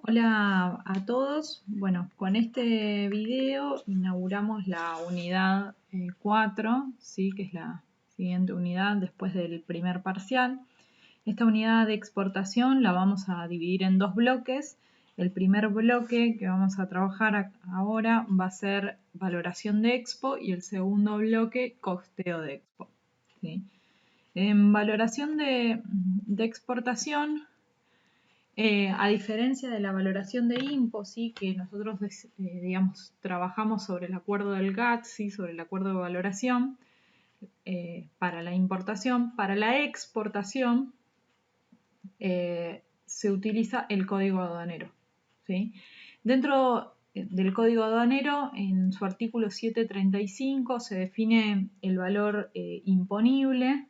Hola a todos. Bueno, con este video inauguramos la unidad 4, ¿sí? Que es la siguiente unidad después del primer parcial. Esta unidad de exportación la vamos a dividir en dos bloques. El primer bloque que vamos a trabajar ahora va a ser valoración de expo y el segundo bloque costeo de expo, ¿sí? En valoración de exportación, a diferencia de la valoración de IMPO, ¿sí? Que nosotros digamos, trabajamos sobre el acuerdo del GATT, ¿sí? Sobre el acuerdo de valoración para la importación, para la exportación se utiliza el código aduanero, ¿sí? Dentro del código aduanero, en su artículo 735 se define el valor imponible,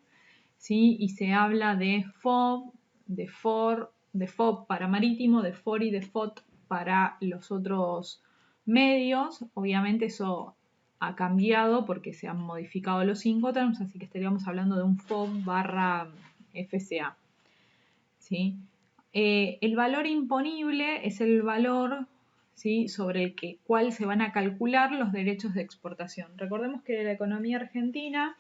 ¿sí? Y se habla de FOB, de FOR, de FOB para marítimo, de FOR y de FOT para los otros medios. Obviamente eso ha cambiado porque se han modificado los Incoterms, así que estaríamos hablando de un FOB barra FCA, ¿sí? El valor imponible es el valor, ¿sí? Sobre el cual se van a calcular los derechos de exportación. Recordemos que la economía argentina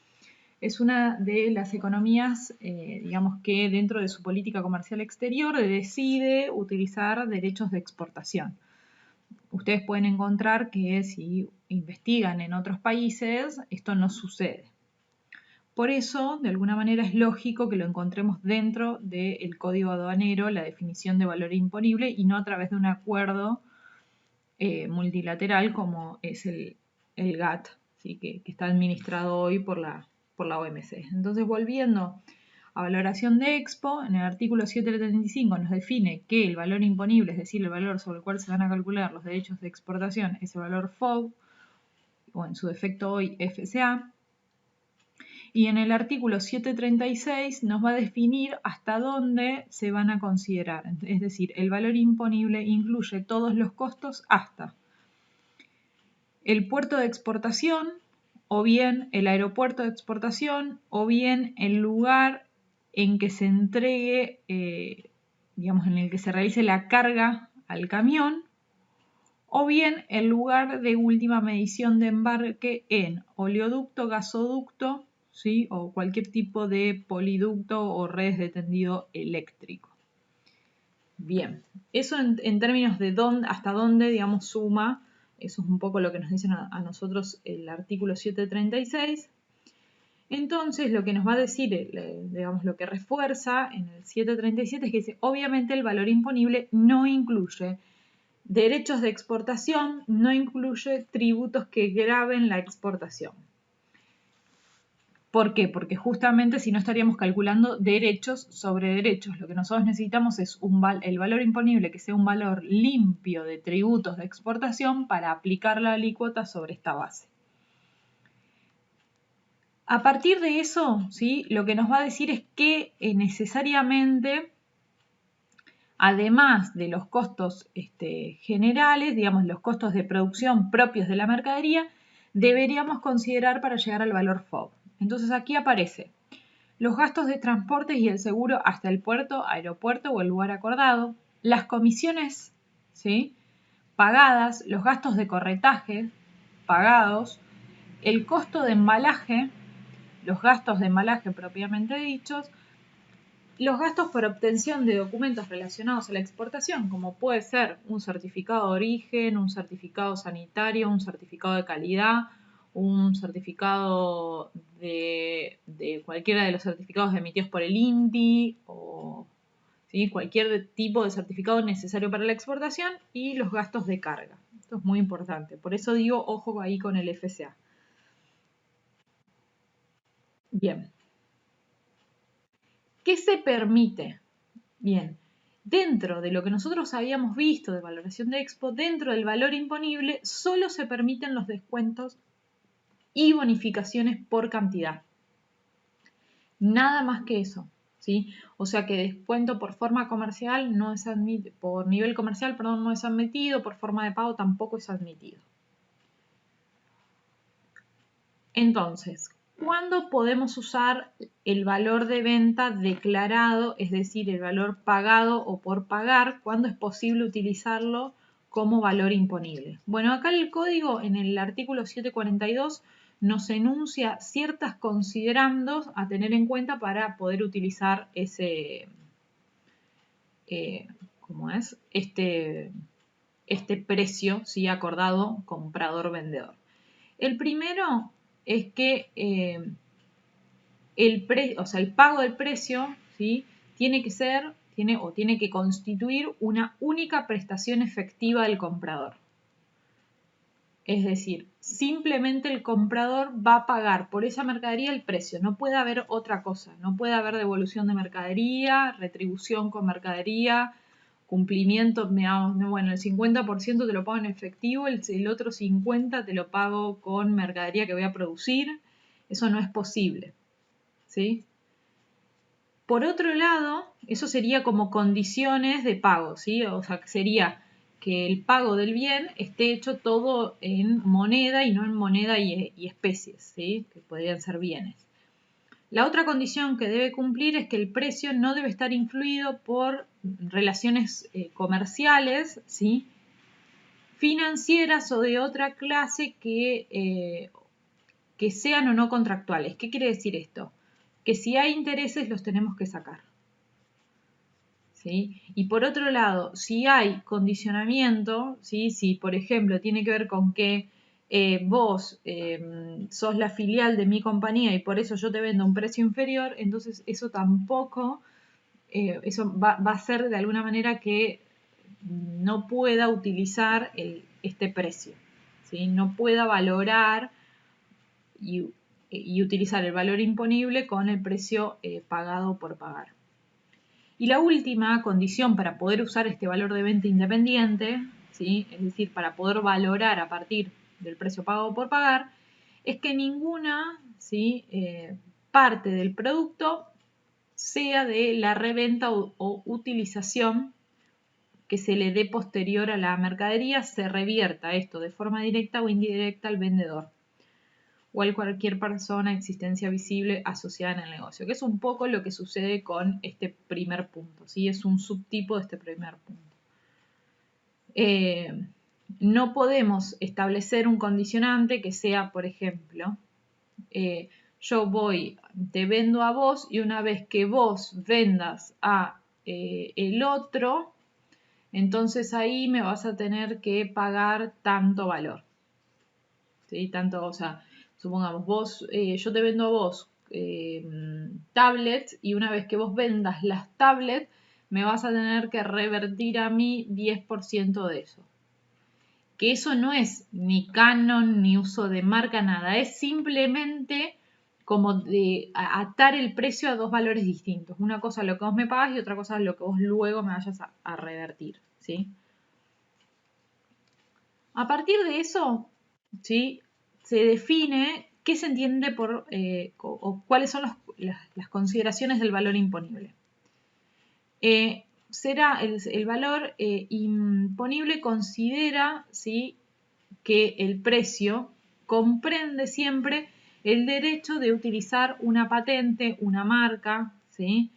es una de las economías, digamos, que dentro de su política comercial exterior decide utilizar derechos de exportación. Ustedes pueden encontrar que si investigan en otros países, esto no sucede. Por eso, de alguna manera, es lógico que lo encontremos dentro del código aduanero, la definición de valor imponible, y no a través de un acuerdo multilateral como es el GATT, ¿sí? que está administrado hoy por la OMC. Entonces, volviendo a valoración de Expo, en el artículo 735 nos define que el valor imponible, es decir, el valor sobre el cual se van a calcular los derechos de exportación, es el valor FOB, o en su defecto hoy FCA. Y en el artículo 736 nos va a definir hasta dónde se van a considerar. Es decir, el valor imponible incluye todos los costos hasta el puerto de exportación, o bien el aeropuerto de exportación, o bien el lugar en que se entregue, digamos, en el que se realice la carga al camión, o bien el lugar de última medición de embarque en oleoducto, gasoducto, ¿sí? O cualquier tipo de poliducto o redes de tendido eléctrico. Bien, eso en términos de hasta dónde, digamos, suma. Eso es un poco lo que nos dicen a nosotros el artículo 736. Entonces, lo que nos va a decir, digamos, lo que refuerza en el 737 es que dice, obviamente el valor imponible no incluye derechos de exportación, no incluye tributos que graven la exportación. ¿Por qué? Porque justamente si no estaríamos calculando derechos sobre derechos. Lo que nosotros necesitamos es el valor imponible que sea un valor limpio de tributos de exportación para aplicar la alícuota sobre esta base. A partir de eso, ¿sí? Lo que nos va a decir es que necesariamente, además de los costos generales, digamos los costos de producción propios de la mercadería, deberíamos considerar para llegar al valor FOB. Entonces aquí aparece los gastos de transporte y el seguro hasta el puerto, aeropuerto o el lugar acordado, las comisiones, ¿sí? Pagadas, los gastos de corretaje pagados, el costo de embalaje, los gastos de embalaje propiamente dichos, los gastos por obtención de documentos relacionados a la exportación, como puede ser un certificado de origen, un certificado sanitario, un certificado de calidad, un certificado de cualquiera de los certificados emitidos por el INTI o ¿sí? Cualquier tipo de certificado necesario para la exportación, y los gastos de carga. Esto es muy importante. Por eso digo, ojo ahí con el FCA. Bien. ¿Qué se permite? Bien. Dentro de lo que nosotros habíamos visto de valoración de Expo, dentro del valor imponible, solo se permiten los descuentos y bonificaciones por cantidad. Nada más que eso, ¿sí? O sea que descuento por forma comercial no es admitido, por nivel comercial, perdón, no es admitido, por forma de pago tampoco es admitido. Entonces, ¿Cuándo podemos usar el valor de venta declarado, es decir, el valor pagado o por pagar? ¿Cuándo es posible utilizarlo como valor imponible? Bueno, acá el código en el artículo 742 nos enuncia ciertas considerandos a tener en cuenta para poder utilizar ese, este precio, ¿sí? Acordado comprador-vendedor. El primero es que el pago del precio, ¿sí? tiene que constituir una única prestación efectiva del comprador. Es decir, simplemente el comprador va a pagar por esa mercadería el precio, no puede haber otra cosa, no puede haber devolución de mercadería, retribución con mercadería, cumplimiento, bueno, el 50% te lo pago en efectivo, el otro 50% te lo pago con mercadería que voy a producir, eso no es posible, ¿sí? Por otro lado, eso sería como condiciones de pago, ¿sí? O sea, que sería que el pago del bien esté hecho todo en moneda y no en moneda y especies, ¿sí? Que podrían ser bienes. La otra condición que debe cumplir es que el precio no debe estar influido por relaciones comerciales, ¿sí? Financieras o de otra clase que sean o no contractuales. ¿Qué quiere decir esto? Que si hay intereses los tenemos que sacar. ¿Sí? Y por otro lado, si hay condicionamiento, ¿sí? Si por ejemplo tiene que ver con que vos sos la filial de mi compañía y por eso yo te vendo a un precio inferior, entonces eso tampoco, eso va a ser de alguna manera que no pueda utilizar este precio, ¿sí? No pueda valorar y utilizar el valor imponible con el precio pagado por pagar. Y la última condición para poder usar este valor de venta independiente, ¿sí? Es decir, para poder valorar a partir del precio pagado por pagar, es que ninguna, ¿sí? Parte del producto sea de la reventa o utilización que se le dé posterior a la mercadería, se revierta esto de forma directa o indirecta al vendedor o a cualquier persona, existencia visible asociada en el negocio, que es un poco lo que sucede con este primer punto, ¿sí? Es un subtipo de este primer punto. No podemos establecer un condicionante que sea, por ejemplo, te vendo a vos y una vez que vos vendas a el otro, entonces ahí me vas a tener que pagar tanto valor, ¿sí? Tanto, o sea, supongamos, yo te vendo a vos tablets y una vez que vos vendas las tablets, me vas a tener que revertir a mí 10% de eso. Que eso no es ni canon, ni uso de marca, nada. Es simplemente como de atar el precio a dos valores distintos. Una cosa es lo que vos me pagas y otra cosa es lo que vos luego me vayas a revertir, ¿sí? A partir de eso, ¿sí? Se define qué se entiende por o cuáles son las consideraciones del valor imponible. Será el valor imponible considera, ¿sí? Que el precio comprende siempre el derecho de utilizar una patente, una marca, ¿sí?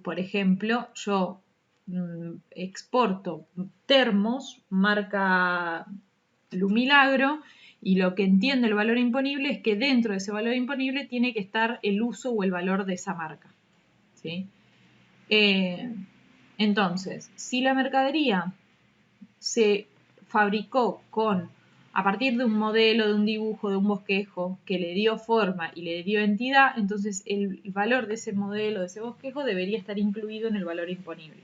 Por ejemplo, yo exporto termos, marca Lumilagro, y lo que entiende el valor imponible es que dentro de ese valor imponible tiene que estar el uso o el valor de esa marca, ¿sí? Entonces, si la mercadería se fabricó a partir de un modelo, de un dibujo, de un bosquejo que le dio forma y le dio entidad, entonces el valor de ese modelo, de ese bosquejo, debería estar incluido en el valor imponible.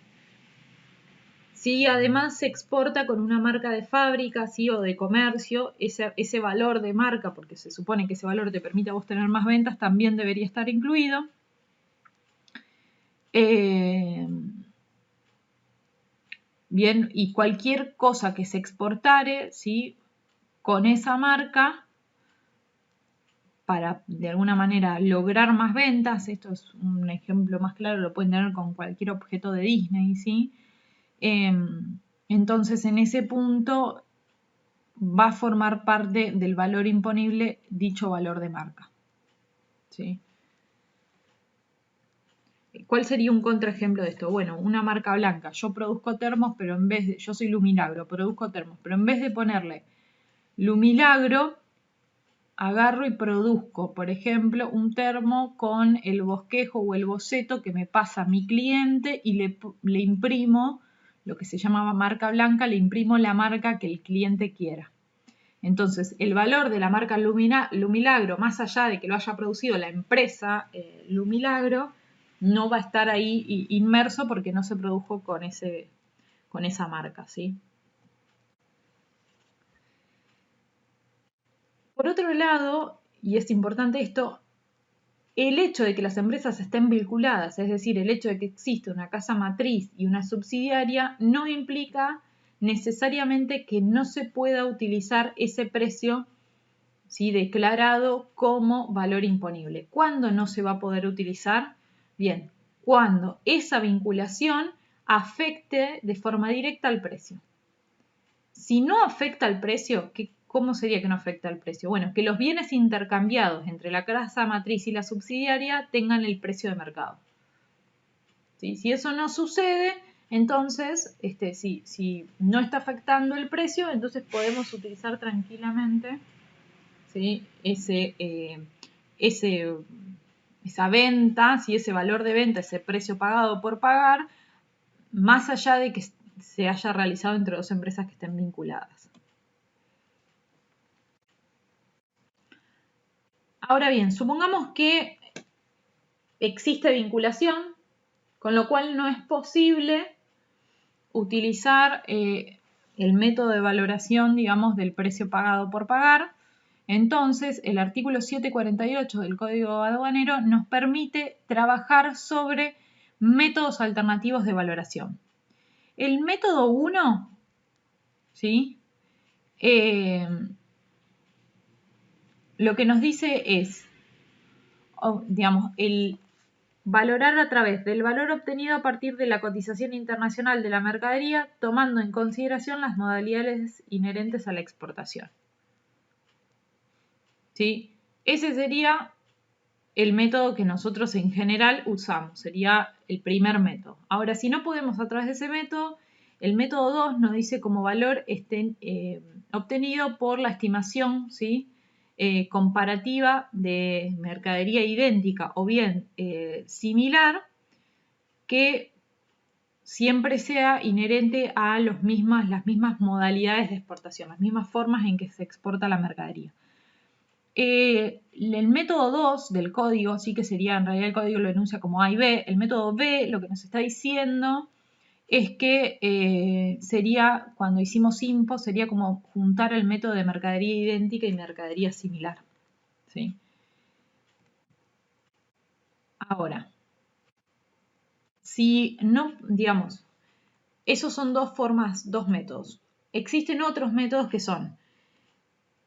Si además se exporta con una marca de fábrica, ¿sí? O de comercio, ese valor de marca, porque se supone que ese valor te permite a vos tener más ventas, también debería estar incluido. Bien, y cualquier cosa que se exportare, ¿sí? Con esa marca, para de alguna manera lograr más ventas, esto es un ejemplo más claro, lo pueden tener con cualquier objeto de Disney, ¿sí? Entonces en ese punto va a formar parte del valor imponible dicho valor de marca. ¿Sí? ¿Cuál sería un contraejemplo de esto? Bueno, una marca blanca. Yo produzco termos, pero en vez de... Yo soy Lumilagro, produzco termos, pero en vez de ponerle Lumilagro, agarro y produzco, por ejemplo, un termo con el bosquejo o el boceto que me pasa mi cliente y le imprimo lo que se llamaba marca blanca, le imprimo la marca que el cliente quiera. Entonces, el valor de la marca Lumilagro, más allá de que lo haya producido la empresa Lumilagro, no va a estar ahí inmerso porque no se produjo con esa marca, ¿sí? Por otro lado, y es importante esto, el hecho de que las empresas estén vinculadas, es decir, el hecho de que existe una casa matriz y una subsidiaria, no implica necesariamente que no se pueda utilizar ese precio, ¿sí?, declarado como valor imponible. ¿Cuándo no se va a poder utilizar? Bien, cuando esa vinculación afecte de forma directa al precio. Si no afecta al precio, ¿cómo sería que no afecta al precio? Bueno, que los bienes intercambiados entre la casa matriz y la subsidiaria tengan el precio de mercado. ¿Sí? Si eso no sucede, entonces, si no está afectando el precio, entonces podemos utilizar tranquilamente, ¿sí?, esa venta, ¿sí?, ese valor de venta, ese precio pagado por pagar, más allá de que se haya realizado entre dos empresas que estén vinculadas. Ahora bien, supongamos que existe vinculación, con lo cual no es posible utilizar el método de valoración, digamos, del precio pagado por pagar. Entonces, el artículo 748 del Código Aduanero nos permite trabajar sobre métodos alternativos de valoración. El método 1, ¿sí?, lo que nos dice es, digamos, el valorar a través del valor obtenido a partir de la cotización internacional de la mercadería, tomando en consideración las modalidades inherentes a la exportación. ¿Sí? Ese sería el método que nosotros en general usamos, sería el primer método. Ahora, si no podemos a través de ese método, el método 2 nos dice como valor obtenido por la estimación, ¿sí?, comparativa de mercadería idéntica o bien similar, que siempre sea inherente a las mismas modalidades de exportación, las mismas formas en que se exporta la mercadería. El método 2 del código, sí, que sería, en realidad el código lo enuncia como A y B. El método B lo que nos está diciendo es que sería, cuando hicimos IMPO, sería como juntar el método de mercadería idéntica y mercadería similar, ¿sí? Ahora, si no, digamos, esos son dos métodos. Existen otros métodos que son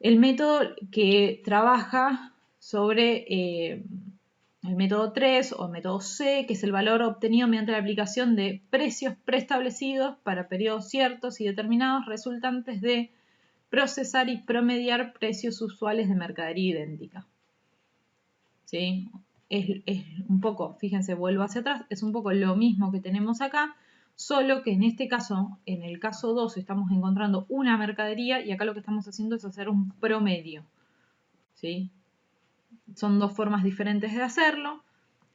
el método que trabaja sobre el método 3 o método C, que es el valor obtenido mediante la aplicación de precios preestablecidos para periodos ciertos y determinados resultantes de procesar y promediar precios usuales de mercadería idéntica. ¿Sí? Es un poco, fíjense, vuelvo hacia atrás, es un poco lo mismo que tenemos acá, solo que en este caso, en el caso 2, estamos encontrando una mercadería y acá lo que estamos haciendo es hacer un promedio. ¿Sí? Son dos formas diferentes de hacerlo.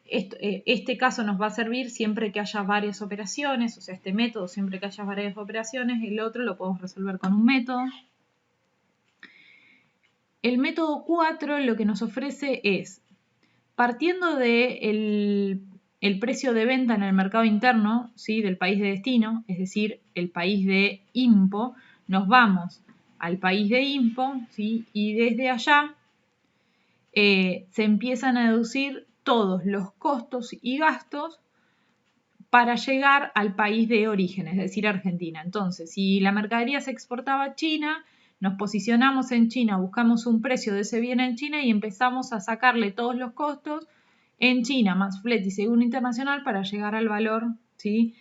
Este caso nos va a servir siempre que haya varias operaciones, o sea, este método siempre que haya varias operaciones, el otro lo podemos resolver con un método. El método 4 lo que nos ofrece es, partiendo del precio de venta en el mercado interno, ¿sí?, del país de destino, es decir, el país de IMPO, nos vamos al país de IMPO, ¿sí?, y desde allá se empiezan a deducir todos los costos y gastos para llegar al país de origen, es decir, Argentina. Entonces, si la mercadería se exportaba a China, nos posicionamos en China, buscamos un precio de ese bien en China y empezamos a sacarle todos los costos en China, más flete y seguro internacional para llegar al valor, ¿sí?,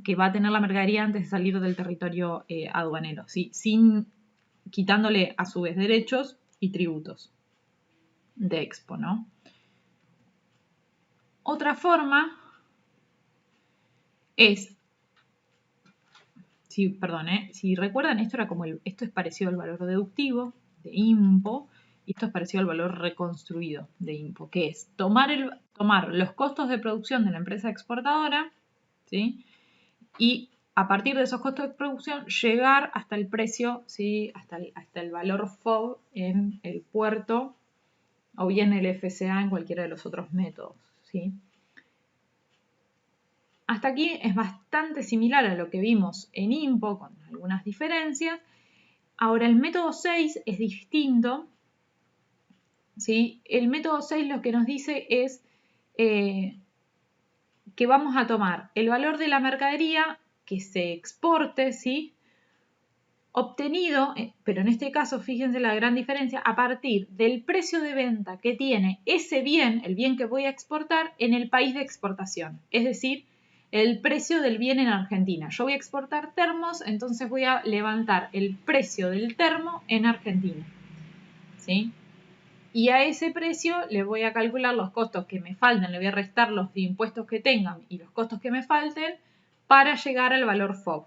que va a tener la mercadería antes de salir del territorio aduanero, ¿sí? Sin quitándole a su vez derechos y tributos de Expo, ¿no? Otra forma es, si recuerdan, esto es parecido al valor deductivo de IMPO, y esto es parecido al valor reconstruido de IMPO, que es tomar los costos de producción de la empresa exportadora, ¿sí? Y a partir de esos costos de producción llegar hasta el precio, ¿sí? hasta el valor FOB en el puerto o bien el FCA en cualquiera de los otros métodos, ¿sí? Hasta aquí es bastante similar a lo que vimos en IMPO, con algunas diferencias. Ahora, el método 6 es distinto, ¿sí? El método 6 lo que nos dice es que vamos a tomar el valor de la mercadería que se exporte, ¿sí? Obtenido, pero en este caso, fíjense la gran diferencia, a partir del precio de venta que tiene ese bien, el bien que voy a exportar, en el país de exportación. Es decir, el precio del bien en Argentina. Yo voy a exportar termos, entonces voy a levantar el precio del termo en Argentina, ¿sí? Y a ese precio le voy a calcular los costos que me falten, le voy a restar los impuestos que tengan y los costos que me falten para llegar al valor FOB,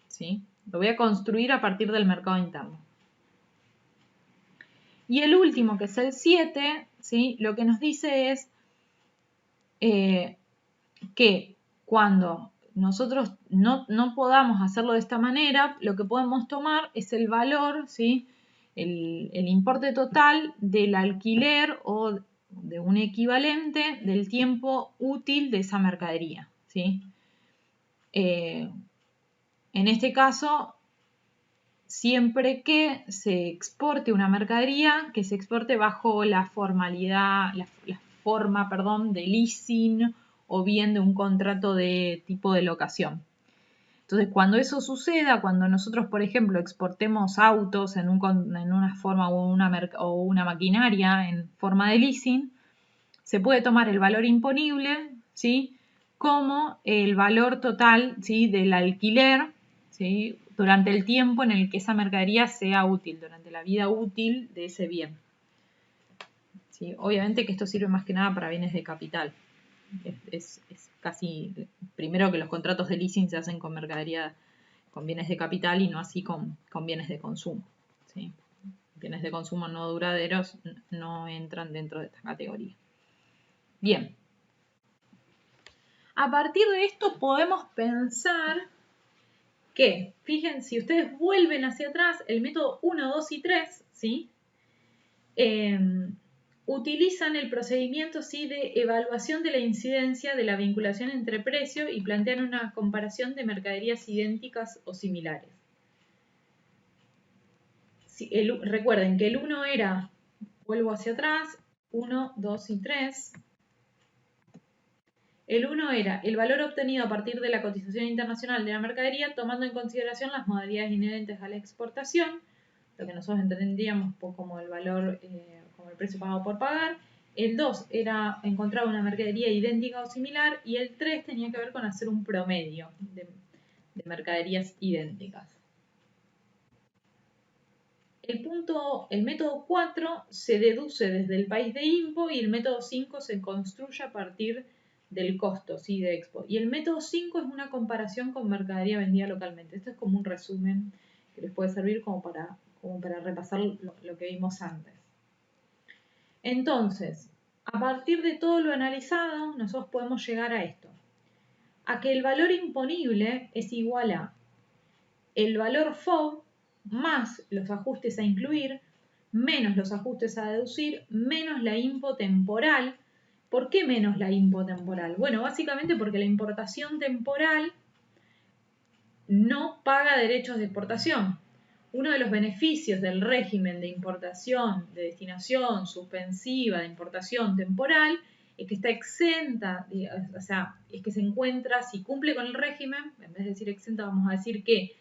¿sí? Lo voy a construir a partir del mercado interno. Y el último, que es el 7, ¿sí? Lo que nos dice es que cuando nosotros no podamos hacerlo de esta manera, lo que podemos tomar es el valor, ¿sí? El importe total del alquiler o de un equivalente del tiempo útil de esa mercadería, ¿sí? En este caso, siempre que se exporte una mercadería, que se exporte bajo la forma, de leasing o bien de un contrato de tipo de locación. Entonces, cuando eso suceda, cuando nosotros, por ejemplo, exportemos autos en una forma o una maquinaria en forma de leasing, se puede tomar el valor imponible, ¿sí? Como el valor total, ¿sí? Del alquiler, ¿sí? Durante el tiempo en el que esa mercadería sea útil, durante la vida útil de ese bien, ¿sí? Obviamente que esto sirve más que nada para bienes de capital. Es casi, primero que los contratos de leasing se hacen con mercadería, con bienes de capital y no así con bienes de consumo, ¿sí? Bienes de consumo no duraderos no entran dentro de esta categoría. Bien. A partir de esto podemos pensar que, fíjense, si ustedes vuelven hacia atrás, el método 1, 2 y 3, ¿sí? Utilizan el procedimiento, ¿sí? De evaluación de la incidencia de la vinculación entre precio y plantean una comparación de mercaderías idénticas o similares. Recuerden que el 1 era, vuelvo hacia atrás, 1, 2 y 3. El 1 era el valor obtenido a partir de la cotización internacional de la mercadería, tomando en consideración las modalidades inherentes a la exportación, lo que nosotros entendíamos como el valor, como el precio pagado por pagar. El 2 era encontrar una mercadería idéntica o similar, y el 3 tenía que ver con hacer un promedio de mercaderías idénticas. El método 4 se deduce desde el país de IMPO y el método 5 se construye a partir del costo, ¿sí? De Expo. Y el método 5 es una comparación con mercadería vendida localmente. Esto es como un resumen que les puede servir como para repasar lo que vimos antes. Entonces, a partir de todo lo analizado, nosotros podemos llegar a esto. A que el valor imponible es igual a el valor FOB más los ajustes a incluir, menos los ajustes a deducir, menos la IMPO temporal. ¿Por qué menos la IMPO temporal? Bueno, básicamente porque la importación temporal no paga derechos de exportación. Uno de los beneficios del régimen de importación, de destinación suspensiva, de importación temporal, es que está exenta, o sea, es que se encuentra, si cumple con el régimen, en vez de decir exenta, vamos a decir que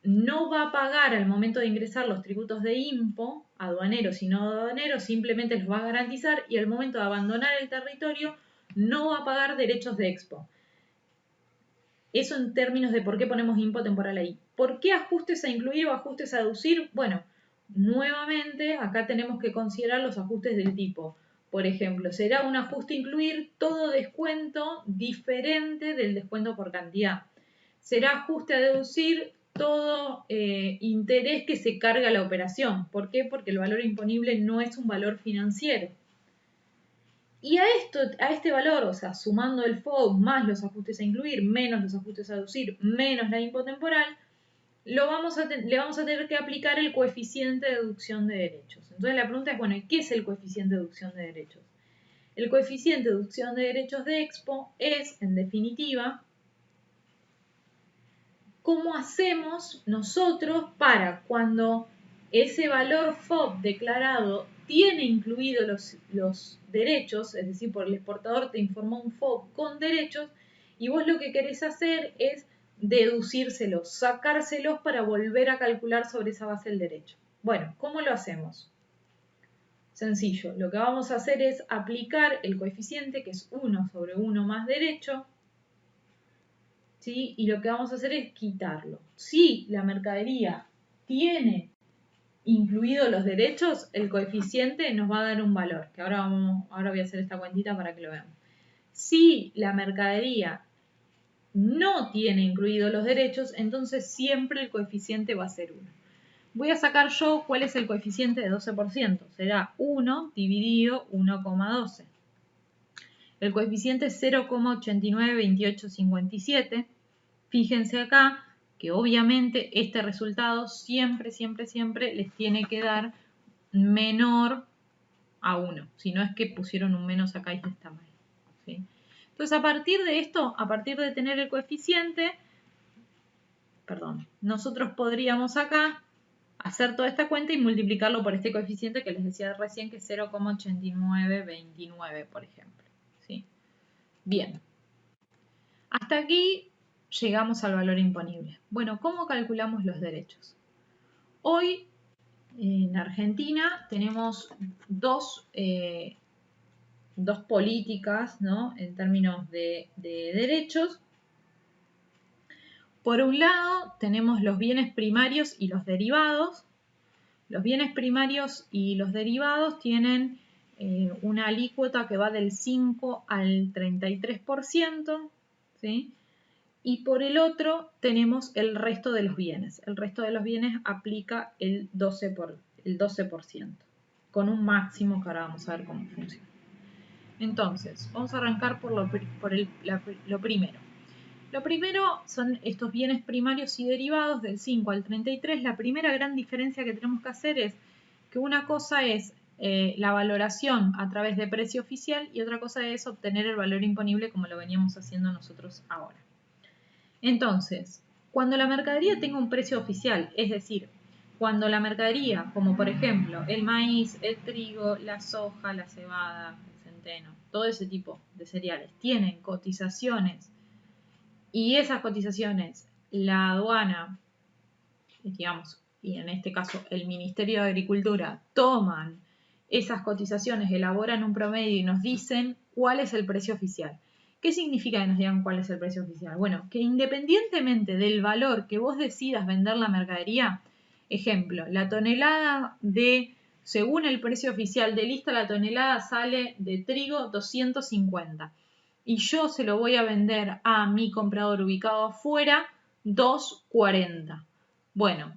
no va a pagar al momento de ingresar los tributos de IMPO, aduaneros y no aduaneros, simplemente los va a garantizar, y al momento de abandonar el territorio no va a pagar derechos de Expo. Eso en términos de por qué ponemos IMPO temporal ahí. ¿Por qué ajustes a incluir o ajustes a deducir? Bueno, nuevamente acá tenemos que considerar los ajustes del tipo. Por ejemplo, será un ajuste incluir todo descuento diferente del descuento por cantidad. Será ajuste a deducir todo interés que se carga la operación. ¿Por qué? Porque el valor imponible no es un valor financiero. Y a este valor, o sea, sumando el FOB más los ajustes a incluir, menos los ajustes a deducir, menos la IMPO temporal, le vamos a tener que aplicar el coeficiente de deducción de derechos. Entonces la pregunta es, bueno, ¿qué es el coeficiente de deducción de derechos? El coeficiente de deducción de derechos de Expo es, en definitiva, cómo hacemos nosotros para cuando ese valor FOB declarado tiene incluidos los derechos, es decir, por el exportador te informó un FOB con derechos, y vos lo que querés hacer es deducírselos, sacárselos para volver a calcular sobre esa base el derecho. Bueno, ¿cómo lo hacemos? Sencillo, lo que vamos a hacer es aplicar el coeficiente, que es 1 sobre 1 más derecho, ¿sí? Y lo que vamos a hacer es quitarlo. Si la mercadería tiene incluidos los derechos, el coeficiente nos va a dar un valor, que ahora voy a hacer esta cuentita para que lo vean. Si la mercadería no tiene incluidos los derechos, entonces siempre el coeficiente va a ser 1. Voy a sacar yo cuál es el coeficiente de 12%. Será 1 dividido 1,12. El coeficiente es 0,892857. Fíjense acá que obviamente este resultado siempre les tiene que dar menor a 1. Si no es que pusieron un menos acá y está mal. ¿Sí? Entonces a partir de esto, a partir de tener el coeficiente, nosotros podríamos acá hacer toda esta cuenta y multiplicarlo por este coeficiente que les decía recién, que es 0,8929, por ejemplo. ¿Sí? Bien. Hasta aquí llegamos al valor imponible. Bueno, ¿cómo calculamos los derechos? Hoy en Argentina tenemos dos políticas, ¿no? En términos de derechos. Por un lado tenemos los bienes primarios y los derivados. Los bienes primarios y los derivados tienen una alícuota que va del 5 al 33%, ¿sí? Y por el otro tenemos el resto de los bienes. El resto de los bienes aplica el 12%, con un máximo que ahora vamos a ver cómo funciona. Entonces, vamos a arrancar por lo primero. Lo primero son estos bienes primarios y derivados del 5 al 33. La primera gran diferencia que tenemos que hacer es que una cosa es la valoración a través de precio oficial y otra cosa es obtener el valor imponible como lo veníamos haciendo nosotros ahora. Entonces, cuando la mercadería tenga un precio oficial, es decir, cuando la mercadería, como por ejemplo el maíz, el trigo, la soja, la cebada, el centeno, todo ese tipo de cereales, tienen cotizaciones y esas cotizaciones la aduana, digamos, y en este caso el Ministerio de Agricultura, toman esas cotizaciones, elaboran un promedio y nos dicen cuál es el precio oficial. ¿Qué significa que nos digan cuál es el precio oficial? Bueno, que independientemente del valor que vos decidas vender la mercadería, ejemplo, la tonelada según el precio oficial de lista, la tonelada sale de trigo 250 y yo se lo voy a vender a mi comprador ubicado afuera 240. Bueno,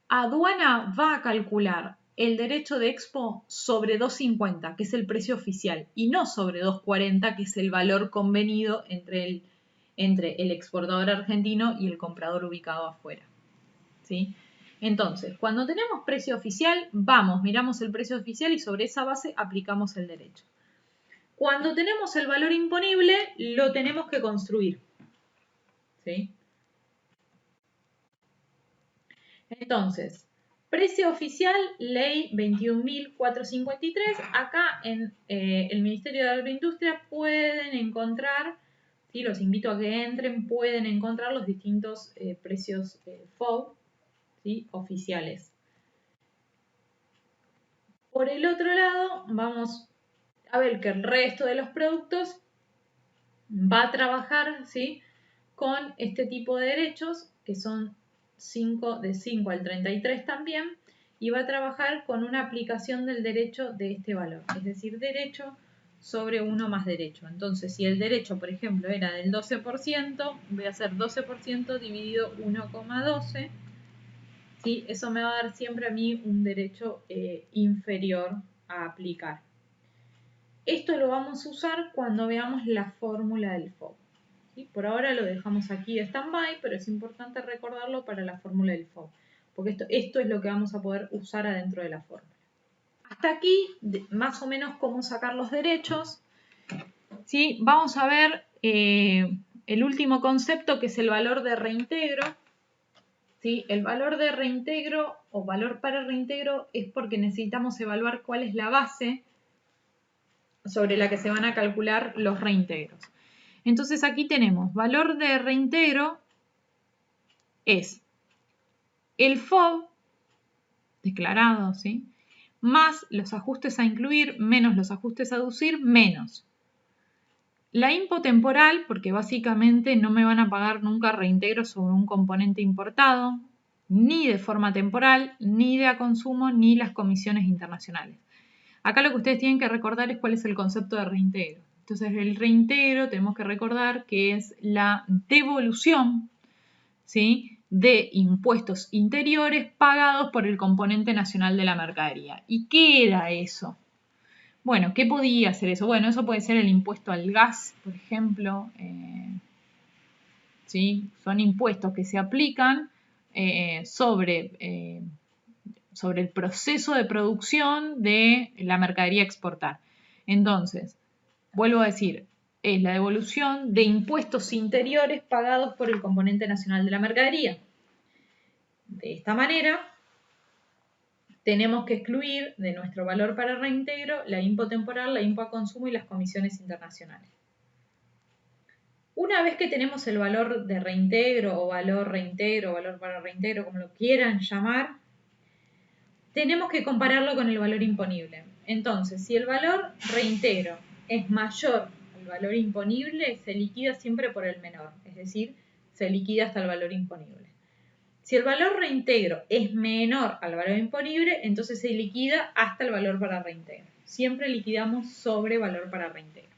aduana va a calcular el derecho de Expo sobre 250, que es el precio oficial, y no sobre 240, que es el valor convenido entre el exportador argentino y el comprador ubicado afuera. ¿Sí? Entonces, cuando tenemos precio oficial, miramos el precio oficial y sobre esa base aplicamos el derecho. Cuando tenemos el valor imponible, lo tenemos que construir. ¿Sí? Entonces, precio oficial, ley 21.453. Acá en el Ministerio de Agroindustria pueden encontrar, ¿sí? Los invito a que entren, pueden encontrar los distintos precios FOB, ¿sí? Oficiales. Por el otro lado, vamos a ver que el resto de los productos va a trabajar, ¿sí? con este tipo de derechos, que son de 5 al 33 también, y va a trabajar con una aplicación del derecho de este valor, es decir, derecho sobre 1 más derecho. Entonces, si el derecho, por ejemplo, era del 12%, voy a hacer 12% dividido 1,12. ¿Sí? Eso me va a dar siempre a mí un derecho inferior a aplicar. Esto lo vamos a usar cuando veamos la fórmula del FOB. ¿Sí? Por ahora lo dejamos aquí de stand-by, pero es importante recordarlo para la fórmula del FOB, porque esto es lo que vamos a poder usar adentro de la fórmula. Hasta aquí, más o menos, cómo sacar los derechos. ¿Sí? Vamos a ver el último concepto, que es el valor de reintegro. ¿Sí? El valor de reintegro o valor para reintegro es porque necesitamos evaluar cuál es la base sobre la que se van a calcular los reintegros. Entonces aquí tenemos valor de reintegro es el FOB declarado, ¿sí? Más los ajustes a incluir menos los ajustes a deducir menos la IMPO temporal, porque básicamente no me van a pagar nunca reintegro sobre un componente importado, ni de forma temporal, ni de a consumo, ni las comisiones internacionales. Acá lo que ustedes tienen que recordar es cuál es el concepto de reintegro. Entonces, el reintegro tenemos que recordar que es la devolución, ¿sí?, de impuestos interiores pagados por el componente nacional de la mercadería. ¿Y qué era eso? Bueno, ¿qué podía hacer eso? Bueno, eso puede ser el impuesto al gas, por ejemplo. ¿Sí? Son impuestos que se aplican sobre el proceso de producción de la mercadería a exportar. Entonces, vuelvo a decir, es la devolución de impuestos interiores pagados por el componente nacional de la mercadería. De esta manera, tenemos que excluir de nuestro valor para reintegro la IMPO temporal, la IMPO a consumo y las comisiones internacionales. Una vez que tenemos el valor de reintegro o valor para reintegro, como lo quieran llamar, tenemos que compararlo con el valor imponible. Entonces, si el valor reintegro es mayor al valor imponible, se liquida siempre por el menor, es decir, se liquida hasta el valor imponible. Si el valor reintegro es menor al valor imponible, entonces se liquida hasta el valor para reintegro. Siempre liquidamos sobre valor para reintegro.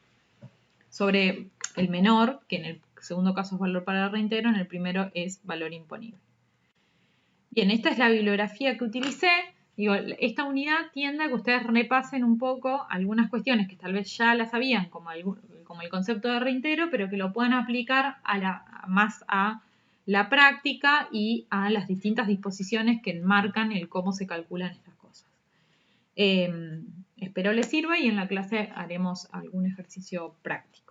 Sobre el menor, que en el segundo caso es valor para reintegro, en el primero es valor imponible. Bien, esta es la bibliografía que utilicé. Digo, esta unidad tiende a que ustedes repasen un poco algunas cuestiones que tal vez ya las sabían, como el concepto de reintegro, pero que lo puedan aplicar más a la práctica y a las distintas disposiciones que enmarcan el cómo se calculan estas cosas. Espero les sirva y en la clase haremos algún ejercicio práctico.